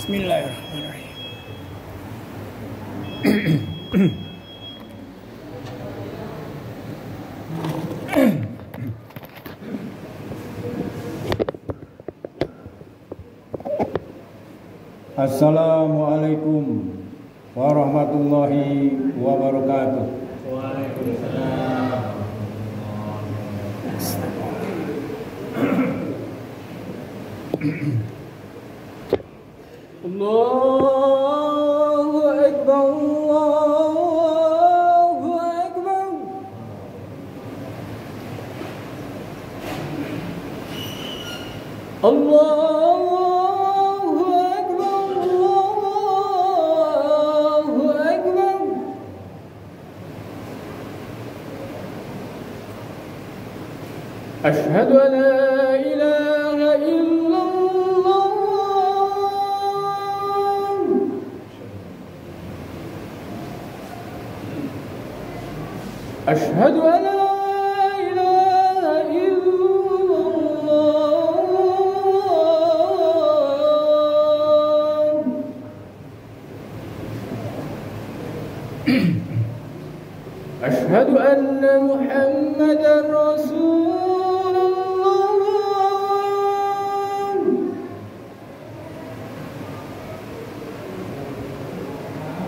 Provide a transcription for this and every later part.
Bismillahirrahmanirrahim. Assalamualaikum warahmatullahi wabarakatuh. Waalaikumsalam. Allahu Akbar, Allahu Akbar. Allahu Akbar, Allahu Akbar. Asyhadu an la ilaha illallah. Asyhadu an la ilaha illallah. Asyhadu anna Muhammadar Rasulullah.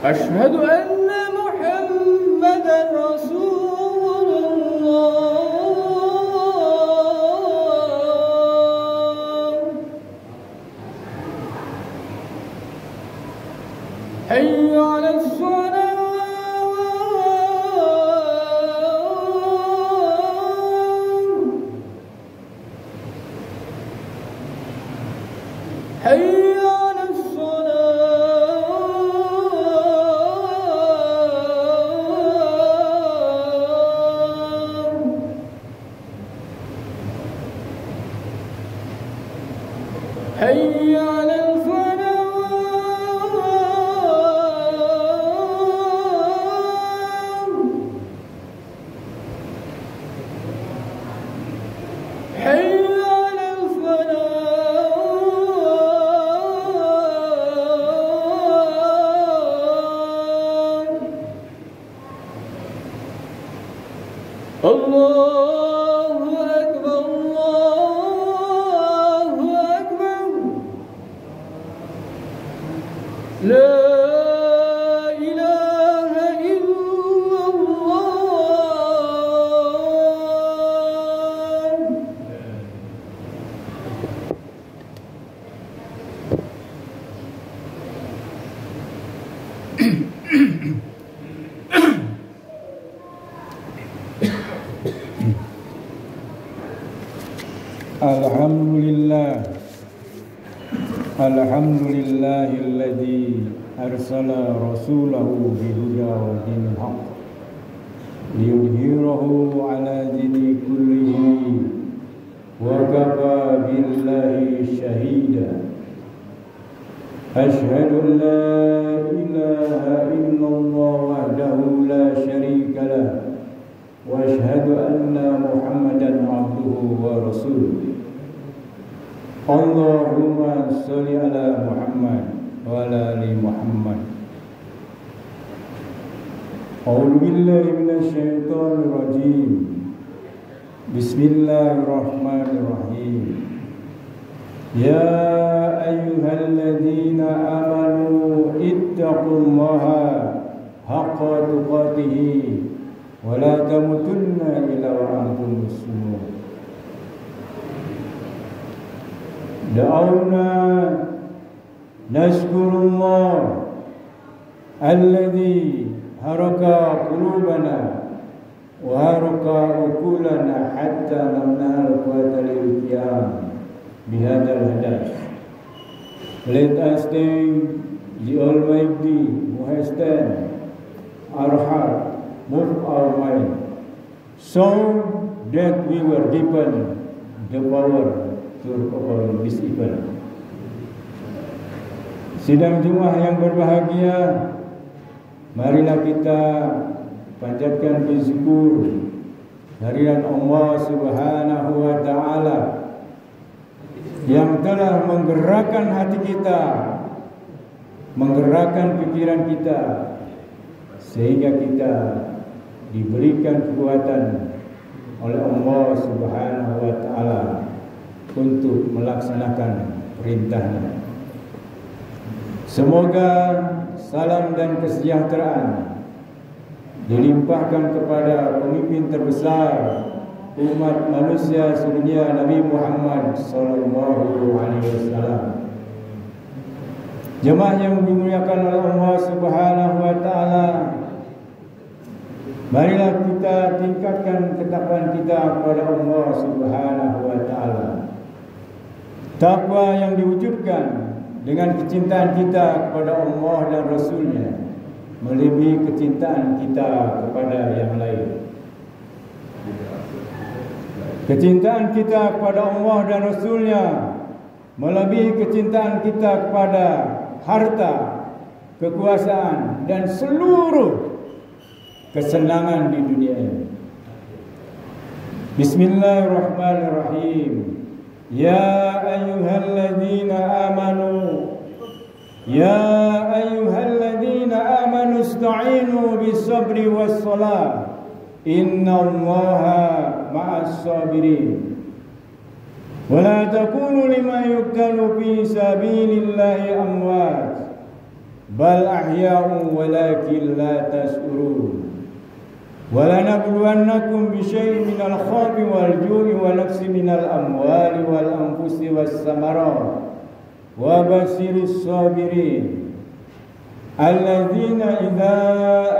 Asyhadu anna Muhammadar Rasulullah. Hayya 'alas shalah. حي على الصلاة. حي على الفلاح. حي على الفلاح. Allahu Akbar, Allahu Akbar. La ilaha illallah. Alhamdulillah, alhamdulillahilladzi arsala rasulahu bihuda wa dinil haqq liyudhhirahu ala dini kullihi wa kafa billahi shahida. Ashhadu an la ilaha illallah wahdahu la syarika lah wa ashhadu anna Muhammadan abduhu wa rasuluh. Allahumma sholli ala Muhammad wa ala ali Muhammad. A'udzu billahi minasy syaithanir rajim. Bismillahirrahmanirrahim. Ya ayyuhalladzina amanu ittaqullaha haqqa tuqatih wa la tamutunna illa wa antum muslimun. Da'awna nashkurullah alladhi haraka qulubana wa haraka uqulana hatta namnal quwwata lil qiyam bihadzal hadath. Let us thank the Almighty who has turned our heart, moved our mind, so that we were given the power to overcome this evil. Sidang Jumat yang berbahagia, marilah kita panjatkan bersyukur kehadiran Allah Subhanahu wa taala yang telah menggerakkan hati kita menggerakkan pikiran kita sehingga kita diberikan kekuatan oleh Allah Subhanahu wa taala untuk melaksanakan perintahnya. Semoga salam dan kesejahteraan dilimpahkan kepada pemimpin terbesar umat manusia sedunia, Nabi Muhammad sallallahu alaihi wasallam. Jemaah yang dimuliakan oleh Allah Subhanahu wa taala, marilah kita tingkatkan ketakwaan kita kepada Allah Subhanahu wa taala. Takwa yang diwujudkan dengan kecintaan kita kepada Allah dan Rasul-Nya melebihi kecintaan kita kepada yang lain. Kecintaan kita kepada Allah dan Rasul-Nya melebihi kecintaan kita kepada harta, kekuasaan dan seluruh kesenangan di dunia ini. Bismillahirrahmanirrahim. Ya ayyuhalladzina amanu ista'inu bis-sabri was-salah. Innallaha ma'as sabirin. Wa la takunu liman yuqtalu fi sabilillahi amwat, bal ahya'un walakin la tash'urun. Wa la nabluwannakum bi syai'in minal khawfi wal ju'i wa naqsin minal amwali wal anfusi was samarat wa basyiris sabirin alladzina idza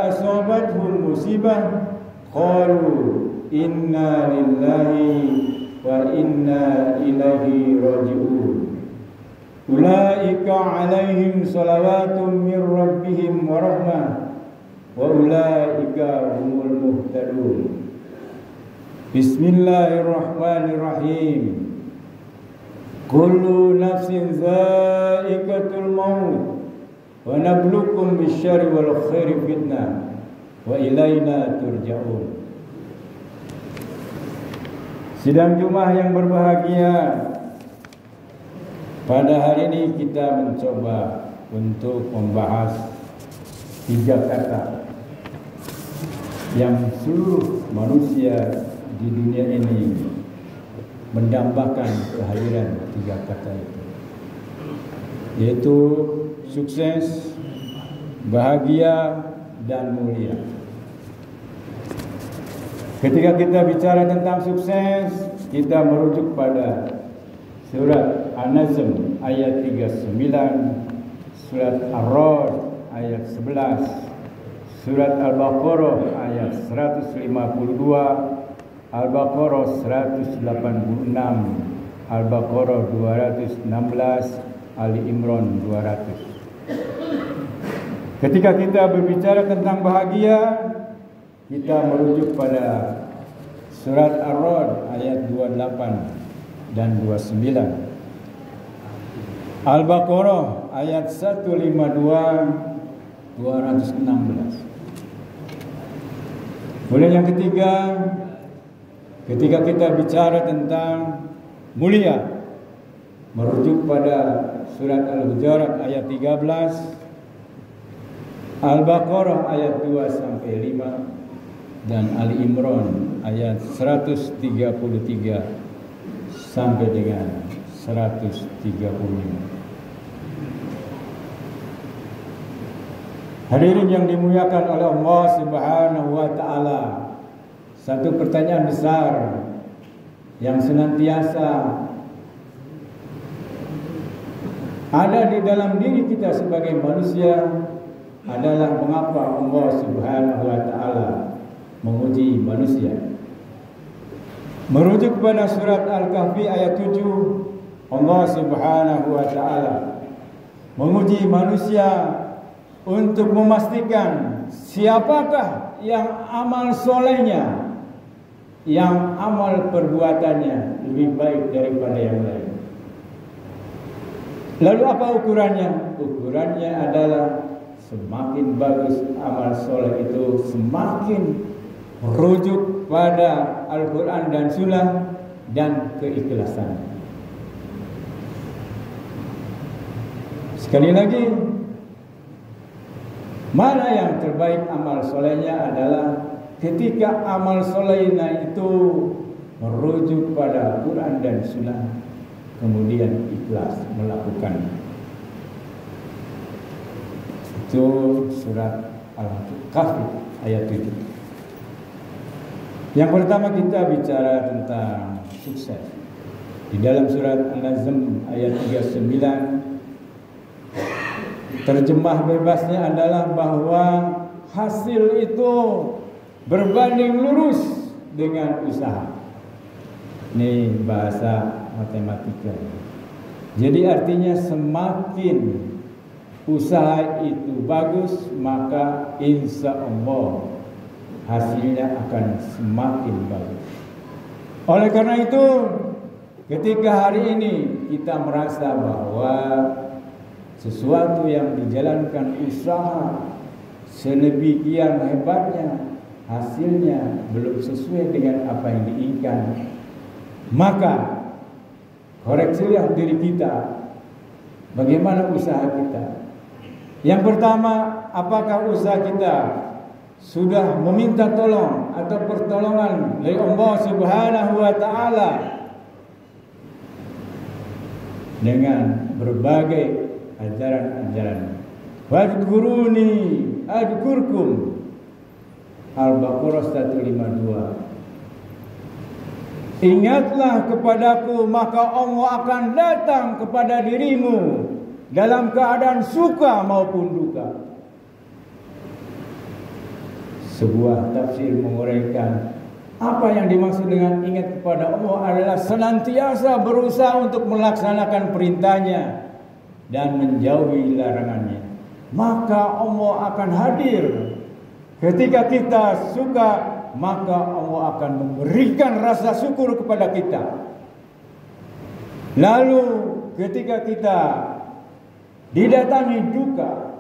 asabatuhum musibah qalu inna lillahi wa inna ilaihi raji'un. Ulaika alaihim salawatun min rabbihim wa rahmah wa ulaika humul muhtadun. Bismillahirrahmanirrahim. Kullu nafsin za'iqatul maut wa nabluukum bisyarri wal khairi fitnah wa ilaina turja'un. Sidang Jumat yang berbahagia, pada hari ini kita mencoba untuk membahas 3 kata yang seluruh manusia di dunia ini mendambakan kehadiran 3 kata itu, yaitu sukses, bahagia, dan mulia. Ketika kita bicara tentang sukses, kita merujuk pada surat An-Najm ayat 39, surat Ar-Ra'd ayat 11, surat Al-Baqarah ayat 152, Al-Baqarah 186, Al-Baqarah 216, Ali Imran 200. Ketika kita berbicara tentang bahagia, kita merujuk pada surat Ar-Ra'd ayat 28 dan 29, Al-Baqarah ayat 152, 216. Kemudian yang ketiga, ketika kita bicara tentang mulia, merujuk pada surat Al-Hujurat ayat 13, Al-Baqarah ayat 2 sampai 5, dan Ali Imran ayat 133 sampai dengan 135. Hadirin yang dimuliakan oleh Allah Subhanahu wa taala, satu pertanyaan besar yang senantiasa ada di dalam diri kita sebagai manusia adalah mengapa Allah Subhanahu wa taala menguji manusia. Merujuk kepada surat Al-Kahfi ayat 7, Allah Subhanahu wa taala menguji manusia untuk memastikan siapakah yang amal solehnya, yang amal perbuatannya lebih baik daripada yang lain. Lalu apa ukurannya? Ukurannya adalah semakin bagus amal soleh itu, semakin merujuk pada Al-Quran dan Sunnah dan keikhlasan. Sekali lagi, Mana yang terbaik amal solehnya adalah ketika amal solehnya itu merujuk pada Quran dan Sunnah, kemudian ikhlas melakukan. Itu surat Al-Kahfi ayat 7. Yang pertama kita bicara tentang sukses. Di dalam surat An-Nazm ayat 39, terjemah bebasnya adalah bahwa hasil itu berbanding lurus dengan usaha. Ini bahasa matematika. Jadi artinya semakin usaha itu bagus, maka insya Allah hasilnya akan semakin bagus. Oleh karena itu, ketika hari ini kita merasa bahwa sesuatu yang dijalankan usaha sedemikian hebatnya, hasilnya belum sesuai dengan apa yang diinginkan, maka koreksilah diri kita. Bagaimana usaha kita? Yang pertama, apakah usaha kita sudah meminta tolong atau pertolongan dari Allah Subhanahu wa taala dengan berbagai ajaran-ajaran. Wadhkuruni adhkurkum. Al-Baqarah 152. Ingatlah kepadaku, maka Allah akan datang kepada dirimu dalam keadaan suka maupun duka. Sebuah tafsir menguraikan apa yang dimaksud dengan ingat kepada Allah adalah senantiasa berusaha untuk melaksanakan perintahnya dan menjauhi larangannya. Maka Allah akan hadir. Ketika kita suka, maka Allah akan memberikan rasa syukur kepada kita. Lalu ketika kita didatangi duka,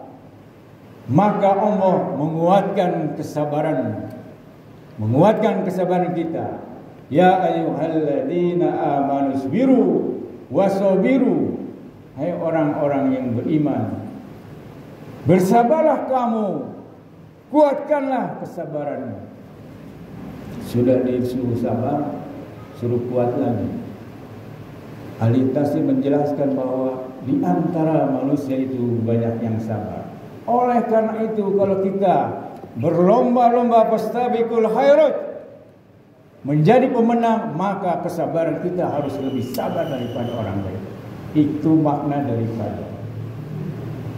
maka Allah menguatkan kesabaran kita. Ya ayyuhalladzina amanu sabiru wasabiru. Hai orang-orang yang beriman, bersabarlah kamu, kuatkanlah kesabaranmu. Sudah disuruh sabar, suruh kuat lagi. Ahli tafsir menjelaskan bahwa di antara manusia itu banyak yang sabar. Oleh karena itu, kalau kita berlomba-lomba fastabiqul khairat menjadi pemenang, maka kesabaran kita harus lebih sabar daripada orang lain. Itu makna daripada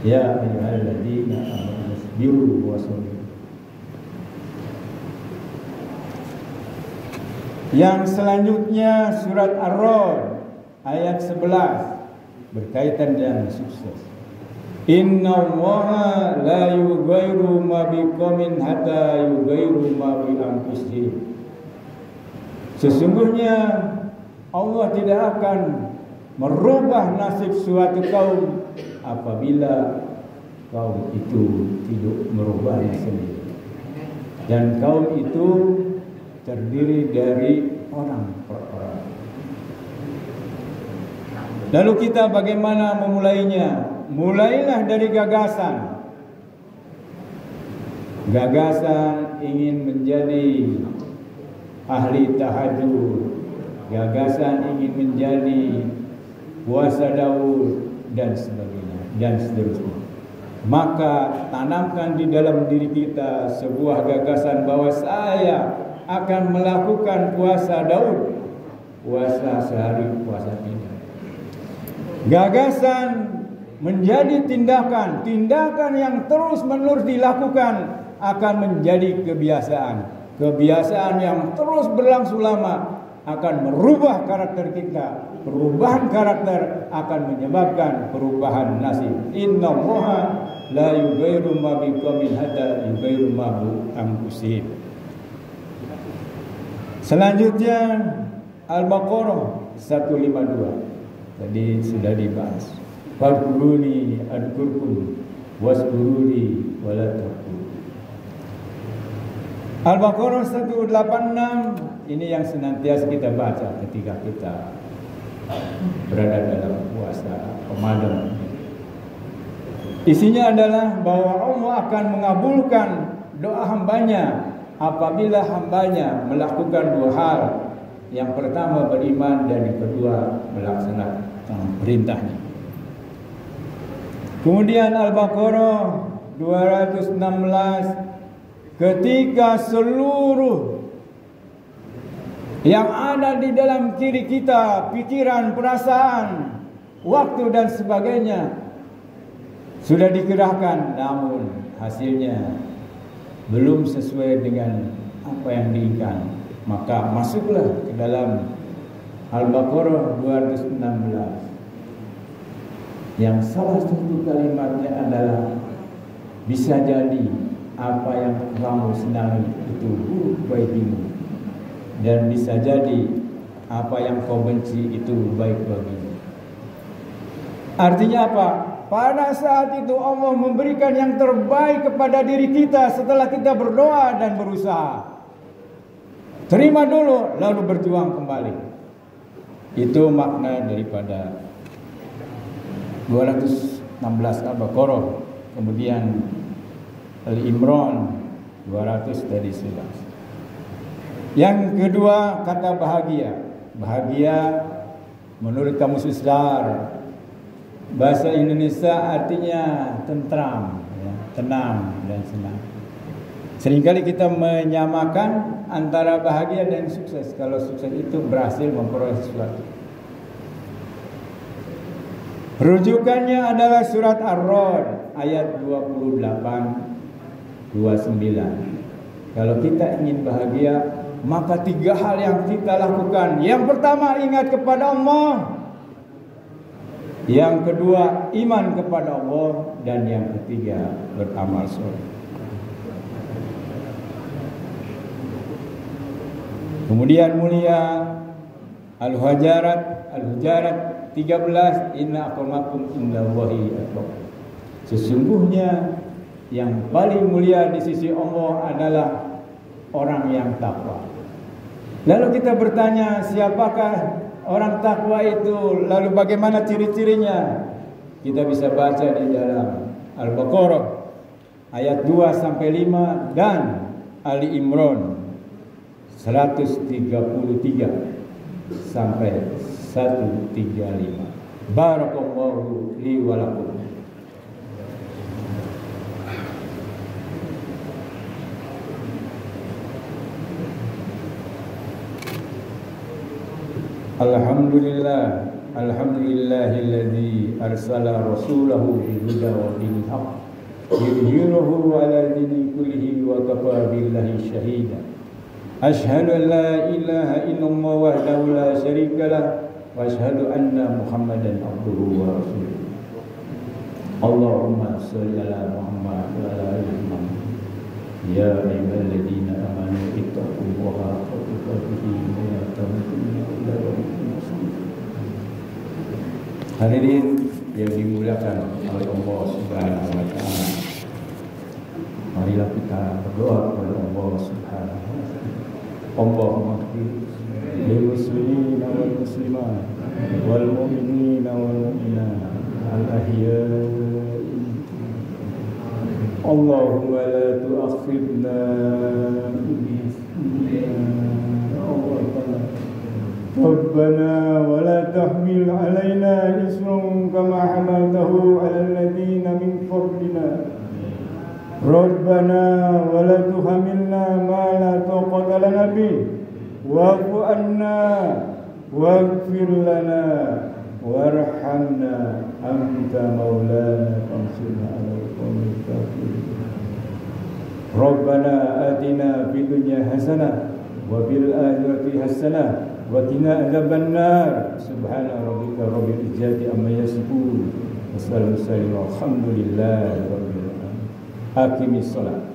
ya ayyuhalladzina amanu sabiru wasabiru. Yang selanjutnya surat Ar-Ra'd ayat 11 berkaitan dengan sukses. Innallaha la yughayyiru ma biqaumin hatta yughayyiru ma bi anfusihim. Sesungguhnya Allah tidak akan merubah nasib suatu kaum apabila kaum itu tidak merubahnya sendiri. Dan kaum itu terdiri dari orang per orang. Lalu kita bagaimana memulainya? Mulailah dari gagasan. Gagasan ingin menjadi ahli tahajud, gagasan ingin menjadi puasa Daud dan sebagainya dan seterusnya. Maka tanamkan di dalam diri kita sebuah gagasan bahwa saya akan melakukan puasa Daud, puasa sehari, puasa tidak. Gagasan menjadi tindakan yang terus-menerus dilakukan akan menjadi kebiasaan. Kebiasaan yang terus berlangsung lama akan merubah karakter kita. Perubahan karakter akan menyebabkan perubahan nasib. Innallaha la yughayyiru ma biqaumin hatta yughayyiru ma bi anfusihim. Selanjutnya Al-Baqarah 152. Tadi sudah dibahas. Fadhkuruni adhkurkum waskuruni wala takfurun. Al-Baqarah 186 ini yang senantiasa kita baca ketika kita berada dalam puasa Ramadan. Isinya adalah bahwa Allah akan mengabulkan doa hambanya apabila hambanya melakukan dua hal. Yang pertama beriman dan yang kedua melaksanakan perintahnya. Kemudian Al-Baqarah 216, ketika seluruh yang ada di dalam diri kita, pikiran, perasaan, waktu dan sebagainya sudah dikerahkan, namun hasilnya belum sesuai dengan apa yang diinginkan, maka masuklah ke dalam Al-Baqarah 216 yang salah satu kalimatnya adalah bisa jadi apa yang kamu senangi itu buruk bagimu, dan bisa jadi apa yang kau benci itu baik bagimu. Artinya apa? Pada saat itu Allah memberikan yang terbaik kepada diri kita setelah kita berdoa dan berusaha. Terima dulu lalu berjuang kembali. Itu makna daripada 216 Al-Baqarah. Kemudian Ali Imran 200 dari 11. Yang kedua kata bahagia. Bahagia menurut Kamus Besar bahasa Indonesia artinya tentram, ya, tenang dan senang. Seringkali kita menyamakan antara bahagia dan sukses. Kalau sukses itu berhasil memperoleh sesuatu. Rujukannya adalah surat Ar-Ra'd ayat 28-29. Kalau kita ingin bahagia, maka 3 hal yang kita lakukan. Yang pertama, ingat kepada Allah. Yang kedua, iman kepada Allah. Dan yang ketiga, beramal soleh. Kemudian mulia Al-Hujarat 13, inna akramakum indallahi atqakum. Sesungguhnya yang paling mulia di sisi Allah adalah orang yang takwa. Lalu kita bertanya, siapakah orang takwa itu? Lalu bagaimana ciri-cirinya? Kita bisa baca di dalam Al-Baqarah ayat 2-5 dan Ali Imran 133 sampai 135. Barakallahu li wa lakum. Alhamdulillahilladzi arsala rasulahu bil huda wa dinil haqq yudhhiruhu 'ala dini kullihi wa kafa billahi shahida. Asyhadu an la ilaha illallah wahdahu la syarika lah wa asyhadu anna Muhammadan abduhu wa rasuluh. Allahumma shalli ala Muhammad wa ala ali Muhammad. Ya ayyuhalladzina amanu ittaqullaha haqqa tuqatih wa la tamutunna illa wa antum muslimun. Hadirin yang dimuliakan oleh Allah Subhanahu wa taala. Marilah kita berdoa kepada Allah Subhanahu wa taala. Allahumma ighfir lil muslimina wal muslimat wal mu'minina wal mu'minat al ahya'i. Allahumma la tu'akhidna Rabbana wa la tahmil alaina isran kama hamaltahu ala alladhina min qablina. Rabbana wa la tuhamilna ma la taqata lana bih wa'fu anna waghfir lana warhamna anta maulana fansurna 'alal qawmil kafirin. Rabbana atina fid dunya hasanah wa fil akhirati hasanah wa qina adzabannar. Subhana rabbika rabbil izzati amma yasifun. Wassalamu alhamdulillahi rabbil alamin. Aqimis shalah.